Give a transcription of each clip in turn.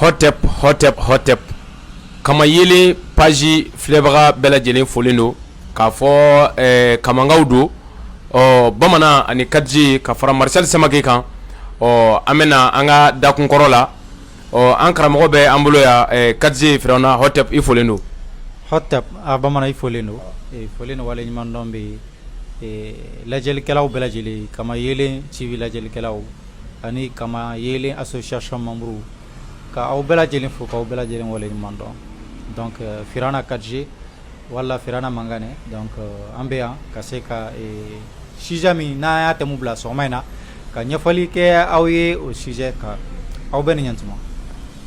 hotep kama yele page filɛbaga bɛɛ lajɛlen folen don k'a fɔ kamangaw don bamanan ani 4G ka fara Martial Samake kan an bɛna an ka dakunkɔrɔ la an karamɔgɔ bɛ an bolo ya 4G Firawuna hotep i folen don hotep a bamanan i folen don folen wale ɲuman dɔn bɛ lajɛlikɛlaw bɛɛ lajɛlen kama yelen TV lajɛlikɛlaw ani kama yelen association membre ka aw bɛɛ lajɛlen fo k'aw bɛɛ lajɛlen wale ɲuman dɔn donc Firawuna 4G wala Firawuna Mangane donc an bɛ yan ka se ka sujet min n'an y'a thème bila sɔgɔma in na ka ɲɛfɔli kɛ aw ye o sujet kan aw bɛ ni ɲantuma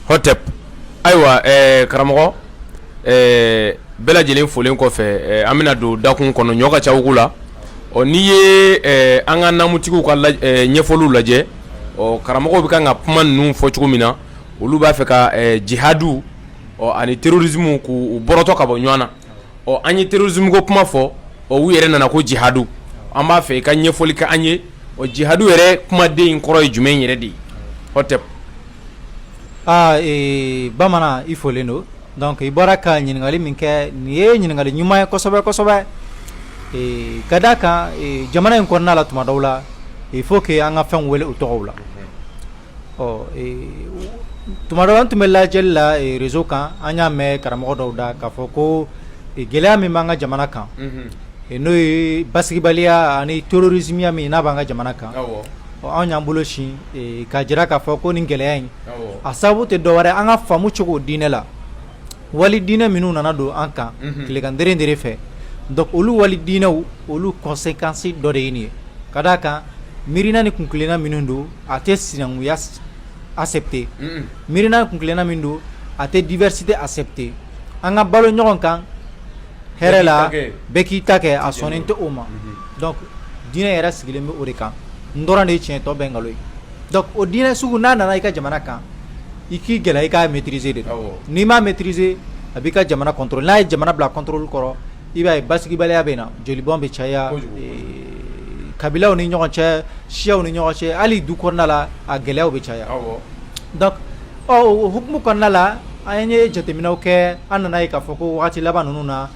hotep ayiwa karamɔgɔ bɛɛ lajɛlen folen kɔfɛ an bɛna don dakun kɔnɔ ɲɔ ka ca ugu la n'i ye an ka namutigiw ka ɲɛfɔliw lajɛ karamɔgɔw bɛ kan ka kuma ninnu fɔ cogo min na olu b'a fɛ ka jihadu ani terrorisme k'u bɔrɔtɔ ka bɔ ɲɔgɔn na an ye terrorisme ko kuma fɔ u yɛrɛ nana ko jihadu an b'a fɛ i ka ɲɛfɔli kɛ an ye jihadu yɛrɛ kumaden kɔrɔ ye jumɛn yɛrɛ de ye hotep bamanan i folen don donc i bɔra ka ɲininkali min kɛ nin ye ɲininkali ɲuman ye kosɛbɛ kosɛbɛ ka d'a kan jamana in kɔnɔna la tuma dɔw la il faut que an ka fɛnw wele u tɔgɔw la tuma dɔw an tun bɛ lajɛli la réseau kan an y'a mɛn karamɔgɔ dɔw da k'a fɔ ko gɛlɛya min b'an ka jamana kan n'o ye basigibaliya ani terrorisme min n'a b'an ka jamana kan anw y'an bolo sin ka jira k'a fɔ ko nin gɛlɛya in a sababu tɛ dɔwɛrɛ an ka faamu cogo diinɛ la wali diinɛ minnu nana don an kan tilekan dere fɛ donc olu wali diinɛw olu conséquence dɔ de ye nin ye ka d'a kan miirina ni kunkilenna minnu don a tɛ sinankunya accepter miirina ni kunkilenna min don a tɛ diversité accepter an ka balo ɲɔgɔn kan hɛrɛ la bɛɛ k'i ta kɛ a sɔnnen tɛ o ma donc diinɛ yɛrɛ sigilen bɛ o de kan n dɔrɔn de ye tiɲɛ tɔ bɛɛ nkalon ye donc o diinɛ sugu n'a nana i ka jamana kan i k'i gɛlɛya i k'a maîtriser de n'i m'a maîtriser a b'i ka jamana contrôle n'a ye jamana bila contrôle kɔrɔ i b'a ye basigibaliya bɛ na jolibɔn bɛ caya kabilaw ni ɲɔgɔn cɛ siyaw ni ɲɔgɔn cɛ hali du kɔnɔna la a gɛlɛyaw bɛ caya donc o hukumu kɔnɔna la an ye jateminɛw kɛ an nana ye k'a fɔ ko wagati laban ninnu na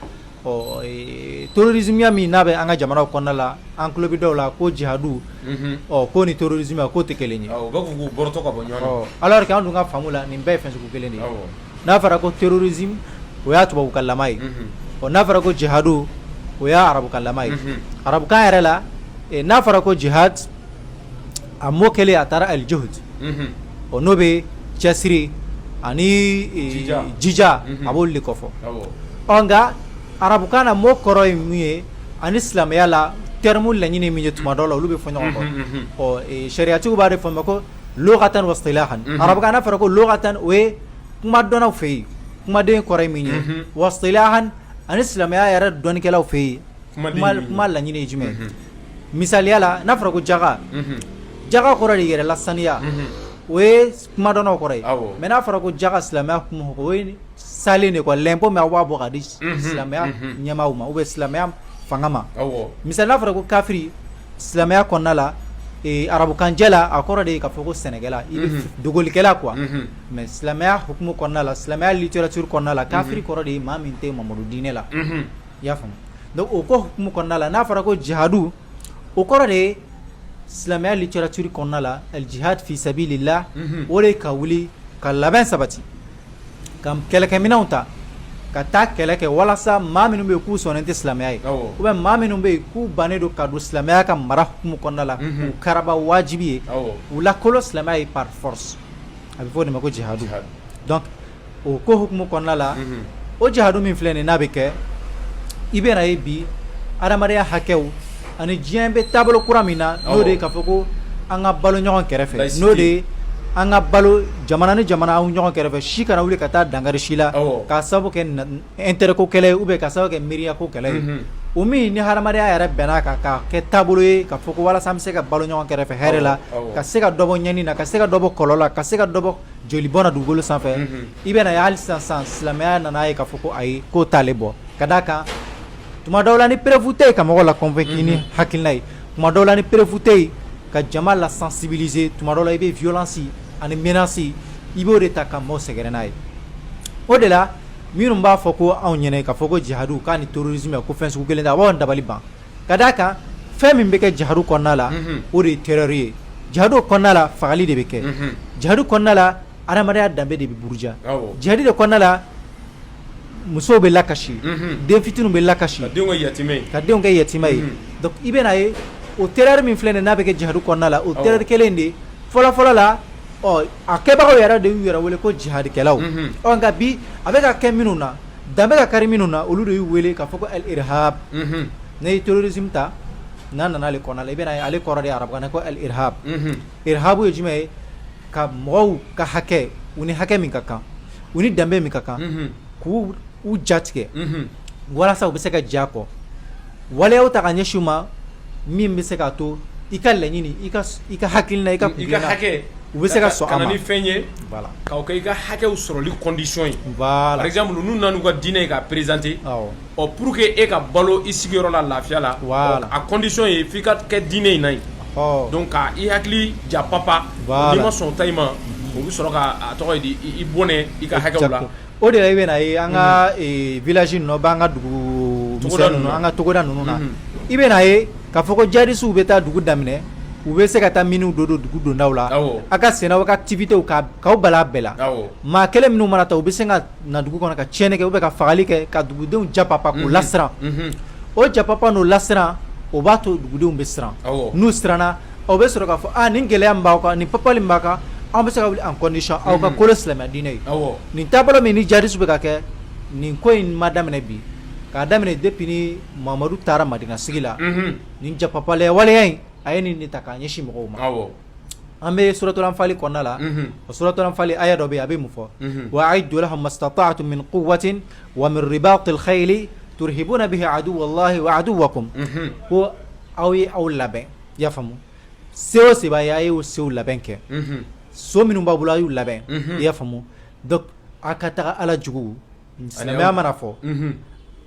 terrorisme min n'a bɛ an ka jamanaw kɔnɔna la an tulo bɛ dɔw la ko jihadu ko ni terrorisme k'o tɛ kelen ye alors que an dun ka faamu la nin bɛɛ ye fɛn sugu kelen de ye n'a fɔra ko terrorisme o y'a tubabukan lama ye n'a fɔra ko jihadu o y'a arabukan lama ye arabukan yɛrɛ la n'a fɔra ko jihad a mot kelen a taara al-juhd n'o bɛ cɛsiri ani jija a b'olu de kɔfɔ nka arabukan na mot kɔrɔ ye mun ye ani silamɛya la terme laɲini min ye tuma dɔw la olu bɛ fɔ ɲɔgɔn kɔ sariyatigiw b'a de fɔ ma ko lugatan wa istilahan arabukan n'a fɔra ko lugatan o ye kuma dɔnnaw fɛ yen kumaden kɔrɔ ye min ye wa istilahan ani silamɛya yɛrɛ dɔnnikɛlaw fɛ yen kuma laɲini ye jumɛn misaliya la n'a fɔra ko jaga jaga kɔrɔ de yɛrɛ lasaniya o ye kuma dɔnnaw kɔrɔ ye mais n'a fɔra ko jaga silamɛya kuma o ye salen de quoi l'impôt mais aw b'a bɔ ka di silamɛya ɲɛmaaw ma ou bien silamɛya fanga ma misali n'a fɔra ko kafiri silamɛya kɔnɔna la arabukanjɛ la a kɔrɔ de ye k'a fɔ ko sɛnɛkɛla i bɛ dogolikɛla quoi mais silamɛya hukumu kɔnɔna la silamɛya littérature kɔnɔna la kafiri kɔrɔ de ye maa min tɛ Mamadu diinɛ la i y'a faamu donc o ko hukumu kɔnɔna la n'a fɔra ko jihadu o kɔrɔ de ye silamɛya littérature kɔnɔna la al jihad fi sabilillah o de ka wuli ka labɛn sabati ka kɛlɛkɛminɛnw ta ka taa kɛlɛ kɛ walasa maa minnu bɛ yen k'u sɔnnen tɛ silamɛya ye ou bien maa minnu bɛ yen k'u bannen don ka don silamɛya ka mara hukumu kɔnɔna la k'u karaba wajibi ye u lakolo silamɛya ye par force a bɛ fɔ o de ma ko jihadu donc o ko hukumu kɔnɔna la o jihadu min filɛ nin n'a bɛ kɛ i bɛna ye bi adamadenya hakɛw ani diɲɛ bɛ taabolo kura min na n'o de ye k'a fɔ ko an ka balo ɲɔgɔn kɛrɛfɛ n'o de ye an ka balo jamana ni jamana anw ɲɔgɔn kɛrɛfɛ si kana wuli ka taa dankari si la k'a sababu kɛ intérêt ko kɛlɛ ye ou bien k'a sababu kɛ miiriya ko kɛlɛ ye o min ni hadamadenya yɛrɛ bɛnna kan k'a kɛ taabolo ye k'a fɔ ko walasa an bɛ se ka balo ɲɔgɔn kɛrɛfɛ hɛrɛ la ka se ka dɔ bɔ ɲɛni na ka se ka dɔ bɔ kɔlɔlɔ la ka se ka dɔ bɔ jolibɔn na dugukolo sanfɛ i bɛna ye hali sisan silamɛya nana ye k'a fɔ ko ayi k'o t'ale bɔ ka d'a kan tuma dɔw la ni preuve tɛ yen ka mɔgɔ la convaincre ni hakilina ye tuma dɔw la ni preuve tɛ yen ka jama la sensibiliser tuma dɔw la i bɛ violence ani menace i b'o de ta ka maaw sɛgɛrɛ n'a ye o de la minnu b'a fɔ ko anw ɲɛna k'a fɔ ko jihadu k'a ni terrorisme ko fɛn sugu kelen tɛ a b'aw dabali ban ka d'a kan fɛn min bɛ kɛ jihadu kɔnɔna la o de ye terreur ye jihadu kɔnɔna la fagali de bɛ kɛ jihadu kɔnɔna la adamadenya danbe de bɛ buruja jihadu de kɔnɔna la musow bɛ lakasi den fitininw bɛ lakasi ka denw kɛ yatima ye donc i bɛna ye o terreur min filɛ nin ye n'a bɛ kɛ jihadu kɔnɔna la o terreur kelen de fɔlɔ-fɔlɔ la a kɛbagaw yɛrɛ de y'u yɛrɛ wele ko jihadikɛlaw nka bi a bɛ ka kɛ minnu na dan bɛ ka kari minnu na olu de y'u wele k'a fɔ ko al-irhab ne ye terrorisme ta n'a nana ale kɔnɔna la i bɛna ye ale kɔrɔ de ye arabukan na ko al-irhab irhabu ye jumɛn ye ka mɔgɔw ka hakɛ u ni hakɛ min ka kan u ni danbe min ka kan k'u jatigɛ walasa u bɛ se ka jɛ a kɔ waleyaw ta ka ɲɛsin u ma min bɛ se k'a to i ka laɲini i ka hakilina i ka hakɛ u bɛ se ka sɔn a ma kana ni fɛn ye k'aw kɛ i ka hakɛw sɔrɔli condition ye par exemple n'u nana n'u ka diinɛ ye k'a présenter pour que e ka balo i sigiyɔrɔ la lafiya la a condition ye f'i ka kɛ diinɛ in na ye donc ka i hakili ja papa n'i ma sɔn ta i ma o bɛ sɔrɔ ka a tɔgɔ ye di i bɔnɛ i ka hakɛw la o de la i bɛna ye an ka village ninnu b'an ka dugu misɛn ninnu an ka togoda ninnu na i bɛna ye k'a fɔ ko jihadistes bɛ taa dugu daminɛ u bɛ se ka taa miniw don dugu dondaw la a ka sennaw ka activités k'aw bala a bɛɛ la maa kelen minnu mana ta u bɛ se ka na dugu kɔnɔ ka tiɲɛni kɛ ou bien ka fagali kɛ ka dugudenw ja papa k'u lasiran o ja papa n'o lasiran o b'a to dugudenw bɛ siran n'u siranna aw bɛ sɔrɔ k'a fɔ nin gɛlɛya min b'aw kan nin papali min b'a kan an bɛ se ka wuli en condition aw ka kolo silamɛya diinɛ ye nin taabolo min ni jihadistes bɛ ka kɛ nin ko in ma daminɛ bi k'a daminɛ depuis ni Mamadu taara Madina sigi la nin ja papalaya waleya in a ye nin de ta k'a ɲɛsin mɔgɔw ma an bɛ suratul anfali kɔnɔna la o suratul anfali aya dɔ bɛ yen a bɛ mun fɔ wa a'iddu lahum mastata'tum min quwwatin wa min ribatil khayli turhibuna bihi aduwallahi wa aduwwakum ko aw ye aw labɛn i y'a faamu se o se b'a ye a ye o sew labɛn kɛ so minnu b'a bolo a y'u labɛn i y'a faamu donc a ka taga Ala jugu silamɛya mana fɔ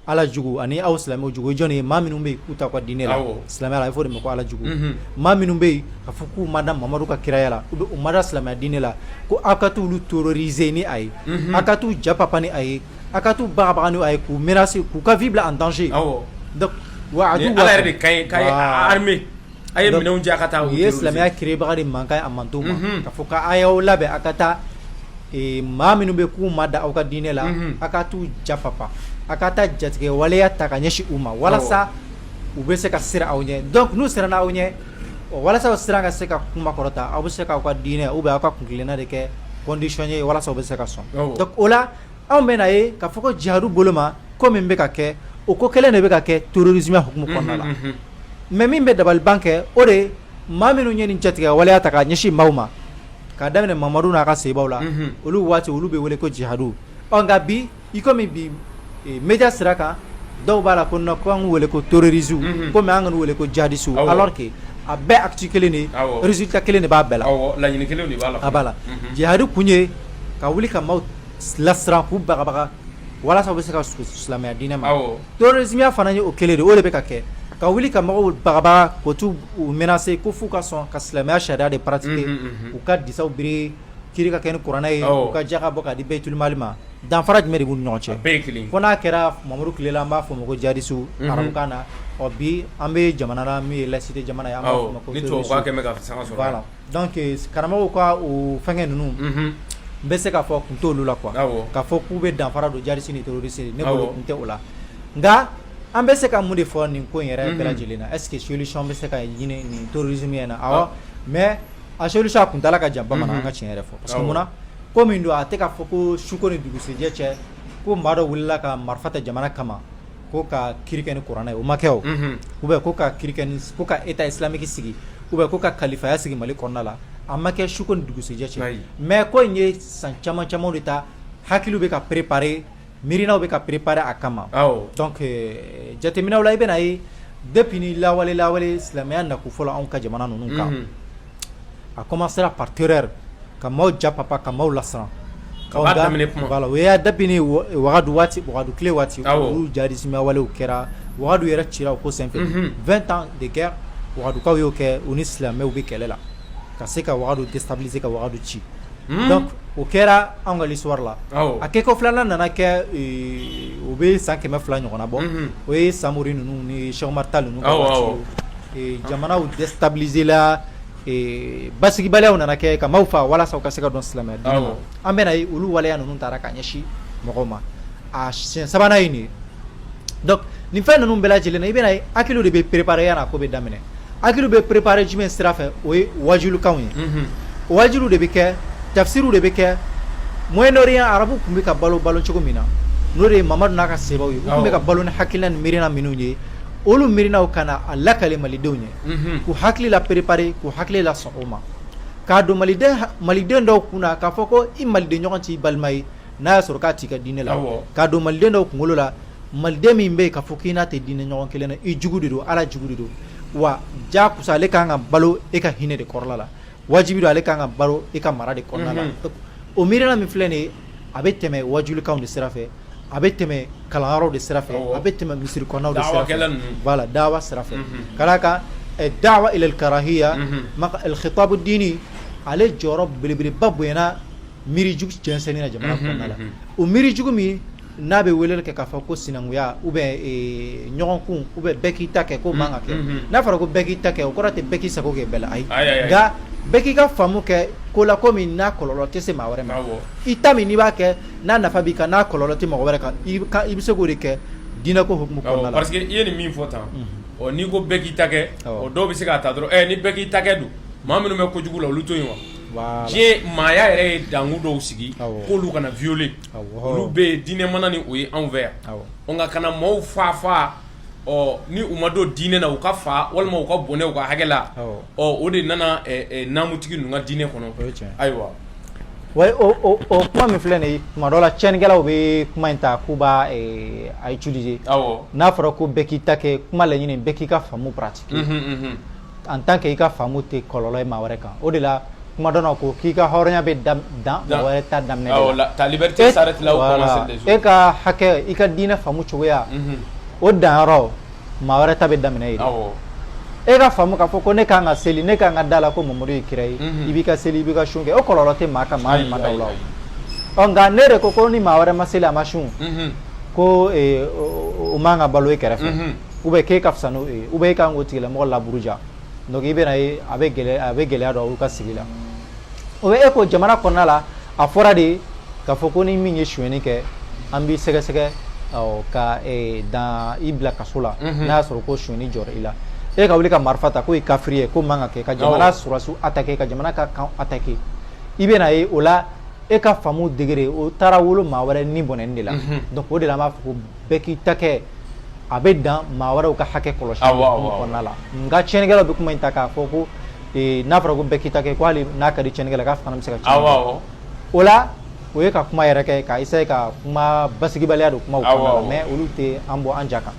Ala jugu ani aw silamɛw jugu jɔn ye maa minnu bɛ yen k'u ta ka diinɛ la silamɛya la a bɛ fɔ de ma ko Ala jugu maa minnu bɛ yen k'a fɔ k'u ma da Mamadu ka kiraya la ou bien u ma da silamɛya diinɛ la ko aw ka t'olu terroriser ni a ye aw ka t'u ja papa ni a ye aw ka t'u bagabaga ni a ye k'u menacer k'u ka vie bila en danger donc wa adu Ala yɛrɛ de ka ye armée a ye minɛnw di a ka taa u ye silamɛya créebaga de mankan a mantow ma k'a fɔ k'a y'aw labɛn a ka taa maa minnu bɛ k'u ma da aw ka diinɛ la a ka t'u ja papa a ka taa jatigɛ waleya ta ka ɲɛsin u ma walasa u bɛ se ka siran aw ɲɛ donc n'u siranna aw ɲɛ walasa o siran ka se ka kuma kɔrɔta aw bɛ se k'aw ka diinɛ ou bien aw ka kuntilenna de kɛ condition ye walasa u bɛ se ka sɔn donc o la anw bɛna ye k'a fɔ ko jihadu bolo ma ko min bɛ ka kɛ o ko kelen de bɛ ka kɛ terrorisme hukumu kɔnɔna la mais min bɛ dabaliban kɛ o de maa minnu ye nin jatigɛ waleya ta ka ɲɛsin maaw ma k'a daminɛ Mamadu n'a ka sebaw la olu waati olu bɛ wele ko jihadu nka bi i komi bi média sira kan dɔw b'a la ko non ko an k'u wele ko terroristes komi an k'u wele ko jihadistes alors que a bɛɛ acte kelen de résultat kelen de b'a bɛɛ la laɲini kelen de b'a la a b'a la jihadu kun ye ka wuli ka maaw lasiran k'u bagabaga walasa u bɛ se ka silamɛya diinɛ ma terrorisme fana ye o kelen de o de bɛ ka kɛ ka wuli ka mɔgɔw bagabaga ko t'u menacer ko f'u ka sɔn ka silamɛya sariya de pratiquer u ka disaw biri kiri ka kɛ ni kuranɛ ye u ka jaka bɔ k'a di Baitul Mali ma danfara jumɛn de b'u ni ɲɔgɔn cɛ fo n'a kɛra Mamadu tile la an b'a fɔ o ma ko jihadistes arabukan na bi an bɛ jamana la min ye laïcité jamana ye an b'a fɔ o ma ko terroristes voilà donc karamɔgɔw ka o fɛngɛ ninnu n bɛ se k'a fɔ kun t'olu la quoi k'a fɔ k'u bɛ danfara don jihadistes ni terroristes ne bolo kun tɛ o la nka an bɛ se ka mun de fɔ nin ko in yɛrɛ bɛɛ lajɛlen na est-ce que solution bɛ se ka ɲini nin terrorisme in na awɔ mais a solution a kuntala ka jan bamanan an ka tiɲɛ yɛrɛ fɔ parce que munna ko min don a tɛ k'a fɔ ko suko ni dugusɛjɛ cɛ ko maa dɔ wulila ka marifa ta jamana kama ko ka kiri kɛ ni kuranɛ ye o ma kɛ o ou bien ko ka kiri kɛ ni ko ka état islamique sigi ou bien ko ka kalifaya sigi Mali kɔnɔna la a ma kɛ suko ni dugusɛjɛ cɛ mais ko in ye san caman caman de ta hakiliw bɛ ka préparer miirinaw bɛ ka préparer a kama donc jateminɛw la i bɛna ye depuis ni lawale silamɛya naku fɔlɔ anw ka jamana ninnu kan a commencera par terreur ka maaw ja papa ka maaw lasiran voilà o y'a depuis ni wagadu tile waati olu jihadisme walew kɛra wagadu yɛrɛ cira o ko senfɛ 20 ans de guerre wagadukaw y'o kɛ u ni silamɛw bɛ kɛlɛ la ka se ka wagadu déstabiliser ka wagadu ci donc o kɛra an ka l'histoire la a kɛ ko filanan nana kɛ o bɛ san 200 ɲɔgɔnna bɔ o ye Samori ninnu ni Cheikh Umar Tall ninnu ka waati jamanaw déstabiliser la basigibaliyaw nana kɛ ka maaw fa walasa u ka se ka dɔn silamɛya diinɛ ma an bɛna ye olu waleya ninnu taara ka ɲɛsin mɔgɔw ma a siɲɛ sabanan ye nin ye donc nin fɛn ninnu bɛɛ lajɛlen na i bɛna ye hakiliw de bɛ préparer yan'a ko bɛ daminɛ hakiliw bɛ préparer jumɛn sira fɛ o ye wajulukanw ye o wajulu de bɛ kɛ tafsiriw de bɛ kɛ Moyen-Orient arabu tun bɛ ka balo cogo min na n'o de ye Mamadu n'a ka sebaw ye u tun bɛ ka balo ni hakilina ni miirina minnu ye olu miirinaw kana a lakale malidenw ye k'u hakili la préparer k'u hakili la sɔn o ma k'a don maliden dɔw kunna k'a fɔ ko i maliden ɲɔgɔn t'i balima ye n'a y'a sɔrɔ k'a t'i ka diinɛ la k'a don maliden dɔw kunkolo la maliden min bɛ yen k'a fɔ k'i n'a tɛ diinɛ ɲɔgɔn kelen na i jugu de don ala jugu de don wa jaakusa ale kan ka balo e ka hinɛ de kɔrɔla la wajibi don ale kan ka balo e ka mara de kɔnɔna la o miirina min filɛ nin ye a bɛ tɛmɛ wajulukanw de sira fɛ a bɛ tɛmɛ kalanyɔrɔw de sira fɛ a bɛ tɛmɛ misiri kɔnɔnaw de sira fɛ voilà dawa sira fɛ ka d'a kan dawa ila al-karahiya maka al-khitab ad-dini ale jɔyɔrɔ belebeleba bonyana miirijugu cɛnsɛnni na jamana kɔnɔna la o miirijugu min n'a bɛ weleli kɛ k'a fɔ ko sinankunya ou bien ɲɔgɔn kun ou bien bɛɛ k'i ta kɛ ko man ka kɛ n'a fɔra ko bɛɛ k'i ta kɛ o kɔrɔ tɛ bɛɛ k'i sago kɛ bɛɛ la ayi nka bɛɛ k'i ka faamu kɛ ko la ko min n'a kɔlɔlɔ tɛ se maa wɛrɛ ma i ta min n'i b'a kɛ n'a nafa b'i kan n'a kɔlɔlɔ tɛ mɔgɔ wɛrɛ kan i bɛ se k'o de kɛ diinɛ ko hukumu kɔnɔna la parce que i ye nin min fɔ tan n'i ko bɛɛ k'i ta kɛ o dɔw bɛ se k'a ta dɔrɔn ni bɛɛ k'i ta kɛ dun maa minnu bɛ kojugu la olu to yen wa diɲɛ maaya yɛrɛ ye dangu dɔw sigi k'olu kana violer olu bɛ yen diinɛ mana ni o ye anw fɛ yan nka kana maaw fa ni u ma don diinɛ na u ka fa walima u ka bɔnɛ u ka hakɛ la o de nana naamutigi ninnu ka diinɛ kɔnɔ ayiwa o kuma min filɛ nin ye tuma dɔ la tiɲɛnikɛlaw bɛ kuma in ta k'u b'a a utiliser n'a fɔra ko bɛɛ k'i ta kɛ kuma laɲini bɛɛ k'i ka faamu pratiquer en tant que i ka faamu tɛ kɔlɔlɔ ye maa wɛrɛ kan o de la kuma dɔ la ko k'i ka hɔrɔnya bɛ dan mɔgɔ wɛrɛ ta daminɛ de la ta liberté s'arrête là où commence les autres e ka hakɛ i ka diinɛ faamu cogoya o danyɔrɔ maa wɛrɛ ta bɛ daminɛ yen e ka faamu k'a fɔ ko ne kan ka seli ne kan ka da la ko Mamadu ye kira ye i b'i ka seli i b'i ka sun kɛ o kɔlɔlɔ tɛ maa kan maa min ma da o la o nka ne de ko ni maa wɛrɛ ma seli a ma sun ko o man ka balo e kɛrɛfɛ ou bien k'e ka fisa n'o ye ou bien e kan k'o tigilamɔgɔ laburuja donc i bɛna ye a bɛ gɛlɛya dɔ olu ka sigi la o bɛ e ko jamana kɔnɔna la a fɔra de k'a fɔ ko ni min ye sonyɛni kɛ an b'i sɛgɛsɛgɛ ka dan i bila kaso la n'a y'a sɔrɔ ko sonyɛni jɔra i la e ka wuli ka marifa ta ko ye kafiri ye ko man ka kɛ ka jamana sɔrɔsiw attaquer ka jamana ka kan attaquer i bɛna ye o la e ka faamu degré o taara wolo maa wɛrɛ ni bɔnɛni de la donc o de la an b'a fɔ ko bɛɛ k'i ta kɛ a bɛ dan maa wɛrɛw ka hakɛ kɔlɔsi kɔnɔna la nka tiɲɛnikɛlaw bɛ kuma in ta k'a fɔ ko n'a fɔra ko bɛɛ k'i ta kɛ ko hali n'a ka di tiɲɛnikɛla k'a fana bɛ se ka tiɲɛni o la o ye ka kuma yɛrɛ kɛ ka essayer ka kuma basigibaliya don kumaw kɔnɔna la mais olu tɛ an bɔ an ja kan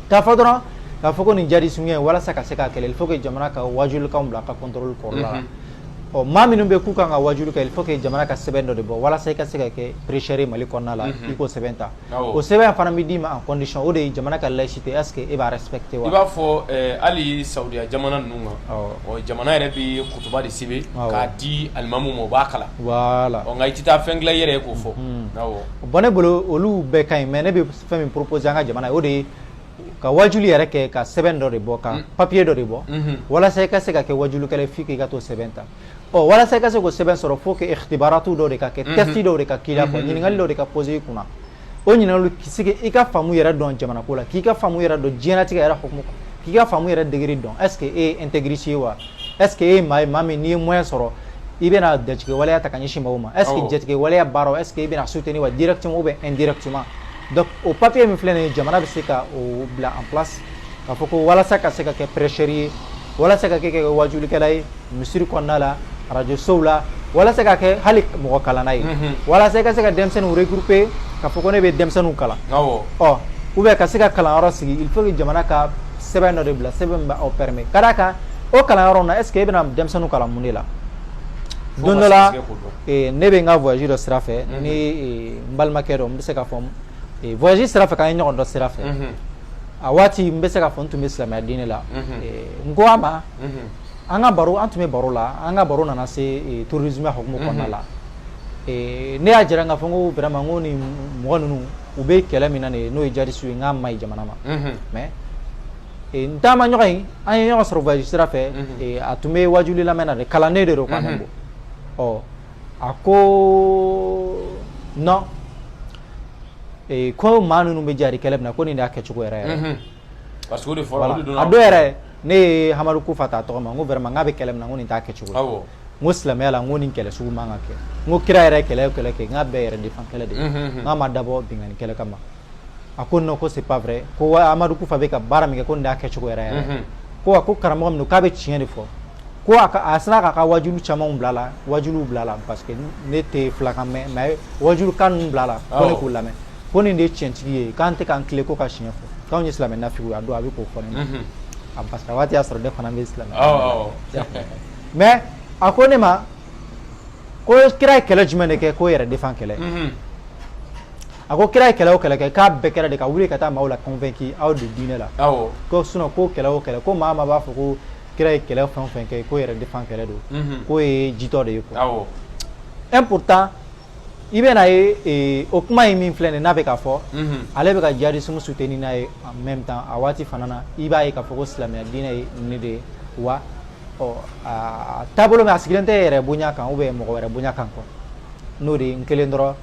k'a fɔ dɔrɔn k'a fɔ ko nin jari suɲɛ walasa ka se ka kɛlɛ il faut que jamana ka wajulukanw bila a ka contrôle kɔrɔla la maa minnu bɛ k'u kan ka wajulu kɛ il faut que jamana ka sɛbɛn dɔ de bɔ walasa i ka se ka kɛ prêcheur ye Mali kɔnɔna la i k'o sɛbɛn ta o sɛbɛn fana bɛ d'i ma en condition o de ye jamana ka laïcité est ce que e b'a respecter wa. I b'a fɔ hali Saudiya jamana ninnu kan jamana yɛrɛ bɛ kutuba de sɛbɛn k'a di alimamu ma o b'a kalan voilà nka i tɛ taa fɛn dilan i yɛrɛ ye k'o fɔ bon ne bolo olu bɛɛ ka ɲi mais ne bɛ fɛn min proposer an ka jamana ye o de ye ka wajulu yɛrɛ kɛ ka sɛbɛn dɔ de bɔ ka papier dɔ de bɔ walasa i ka se ka kɛ wajulukɛla f'i k'i ka t'o sɛbɛn ta walasa i ka se k'o sɛbɛn sɔrɔ fo que ikhtibaratu dɔ de ka kɛ test dɔw de ka k'i la ɲininkali dɔ de ka poser i kunna o ɲininkali sigi i ka faamu yɛrɛ dɔn jamana ko la k'i ka faamu yɛrɛ dɔn diɲɛlatigɛ yɛrɛ hukumu k'i ka faamu yɛrɛ degré dɔn est ce que e ye intégriste ye wa est ce que e ye maa ye maa min n'i ye moyen sɔrɔ i bɛna jatigɛ waleya ta ka ɲɛsin mɔgɔw ma est ce que jatigɛ waleya baaraw est ce que i bɛna soutenir wa directement ou bien indirectement donc o papier min filɛ nin ye jamana bɛ se ka o bila en place k'a fɔ ko walasa ka se ka kɛ prêcheur ye walasa ka kɛ wajulikɛla ye misiri kɔnɔna la radio sow la walasa ka kɛ hali mɔgɔ kalanna ye walasa i ka se ka denmisɛnninw regrouper k'a fɔ ko ne bɛ denmisɛnninw kalan ou bien ka se ka kalanyɔrɔ sigi il faut que jamana ka sɛbɛn dɔ de bila sɛbɛn min b'aw permet ka d'a kan o kalanyɔrɔ na est ce que e bɛna denmisɛnninw kalan mun de la don dɔ la ne bɛ n ka voyage dɔ sira fɛ ni n balimakɛ dɔ n bɛ se k'a fɔ voyage sira fɛ k'an ye ɲɔgɔn dɔ sira fɛ a waati n bɛ se k'a fɔ n tun bɛ silamɛya diinɛ la n ko a ma anga baro antume baro la anga baro nana se tourisme hokmo konna la ne a jira nga fongo vraiment ngoni mo nunu ube kala minane no jari su nga mai jamana ma mais ntama nyoy ay nyoy surveiller sira fe atume wajuli la mena de kala ne de ro kwanembo o ako no ko manu be jari keleb na ko ni da kechu ko era parce que de fora do ado era ne hamaru ku fata to ma ngo vraiment ngabe keleb na ngoni da kechu ko awo muslim yala ngoni kele su manga ke ngo kira era kele ke ngabe era defan kele de ngama dabo bingani kele kama akono ko c'est pas vrai ko amadu ku fabe ka bara mi ko nda kechu ko era ko ko karamo no kabe chiene fo ko aka asna ka wajulu chama blala wajulu blala parce que ne te flakame mais wajulu kan blala ko ne kulame ko ni de chentigi kante kan kle ko ka chien fo kan islam na fi ado abi ko fone am parce que wati asro de fana islam mais akone ma ko kira kele jumene ke ko yere defan kele ako kira kele o kele ke ka be kere de ka wuri ka ta maula convaincu au de dîner la ko suno ko kele o kele ko mama ba fo ko kira kele fon ke ko yere defan kele do ko e jito de ko important ibe na o kuma yi min flene na be ka fo ale be ka jari sumu soutenir na en même temps awati fanana iba e ka fo ko islamia dine ni de wa o tabolo me asigilente yere bunya kan ube mo ko yere bunya kan ko nodi nkelendro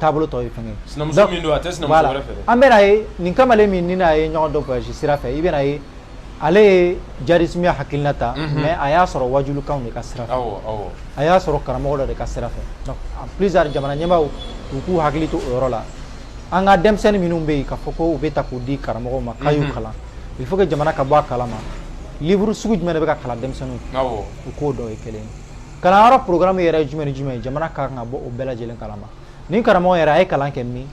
tabolo to yifenge sinam so min do ates nam so refere ambera e nin kamale min ni na e nyodo ko ji sirafe ibe na e ale jarismiya hakilnata mais aya soro wajulu kan ni ka sirafe awo aya soro karamo de ka sirafe donc en plusieurs jamana nyamaw ku hakilito orola anga demsen minum be ka foko ubeta ko di karamo ma kayu kala il faut que jamana ka ba kala ma livre sugu jumene be ka kala demsenu ko do e kelen kala ara programme yera jumene jamana ka nga bo o bela jelen kalama ni karamo yera ay kalan kemmi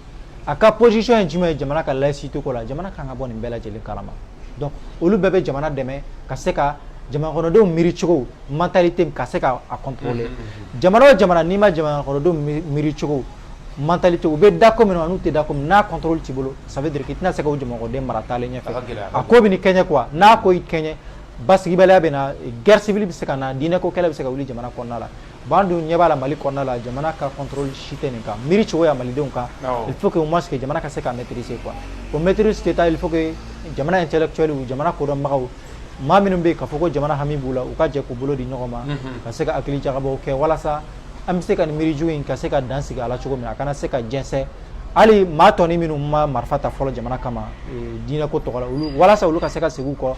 aka position jumene jamana ka la sito ko la jamana ka nga bo ni bela jelen kalama donc olu bebe jamana deme ka se ka jamana kono do miri chugo mentalité ka se ka a contrôler jamana ni ma jamana kono do miri chugo mentalité ou be d'accord mais nous te d'accord na contrôle tibolo ça veut dire que tina se ka jamana ko de marata le nya fe ako bi ni kenya quoi na ko it kenya bas gibala bena guerre civile bi se kana dina ko kala bi se ka wuli jamana ko nala bandu nyabala mali ko nala jamana ka contrôle chitene ka miri chugo ya mali donc il faut que au moins que jamana ka se ka maîtriser quoi pour maîtriser l'état il faut que jamana intellectuel ou jamana ko do magaw ma minum be ka foko jamana hamibula u ka je ko bolo di nyoma ka se ka akili jagabo ke wala sa am se ka miri juin ka se ka dansi ga ala chugo mina kana se ka jense ali ma toni minum ma marfata folo jamana kama dina ko to wala sa ulu ka se ka segu ko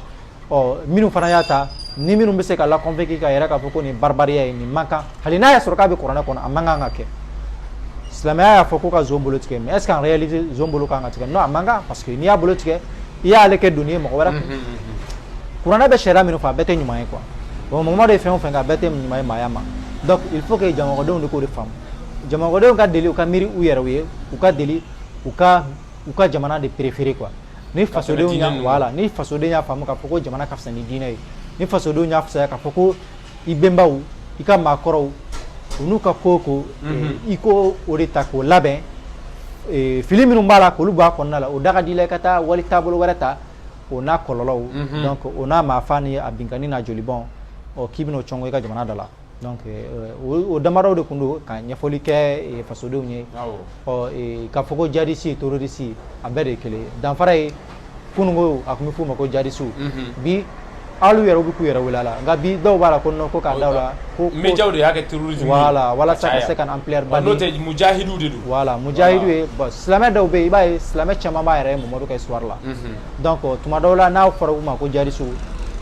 o minum fana yata ni minum be se ka la convaincre ka yera ka foko ni barbaria ni manka halina ya soroka be qur'ana ko amanga ngake islamia ya foko ka zombolo tike mais est ce qu'en réalité zombolo ka ngati non amanga parce que ni ya bolo tike ya ale ke dunia mo wala qur'ana be shera minum fa bete nyuma quoi bon moment de fait ka bete nyuma mayama donc il faut que jamo do ko de femme jamo do ka deli ka miri u yera we u ka deli u ka jamana de préféré quoi ni faso de nya wala ni faso de nya famu ka foko jamana ka fsani dinai ni faso de nya fsa ka foko ibembawu ika makoro unu ka koko iko orita ko laben filimi no mbala ko luba ko nala o daga dile kata wali tabolo warata ona kololo donc ona mafani abinkani na jolibon o kibino chongo ka jamana dala donc o damaro de kundo ka nyafoli ke faso de unye o ka foko jadisi terrorisi abere kele dan faray kunungo akumi fu mako jadisu bi alu yero bu ku yero wala nga bi do bala ko no ko ka dawla ko me jawde yake terrorisme wala sa second amplier bani no te mujahidu de du mujahidu e ba islamé daw be ba islamé chama ma yere mo do kay soir la donc tuma dawla na foro ma ko jadisu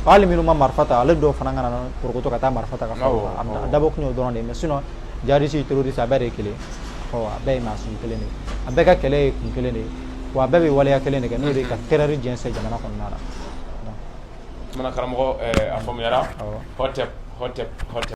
ali minu ma marfata ale do fana ngana pour ko to kata marfata ka fo am dabo ko do non mais sinon jadisu terroriste abere kele ko abe ma sun kele ne abe ka kele kun kele ne wa bebe wala ya kele ne ke no de ka terroriste jense jamana ko nala mana karamo a famiyara hotep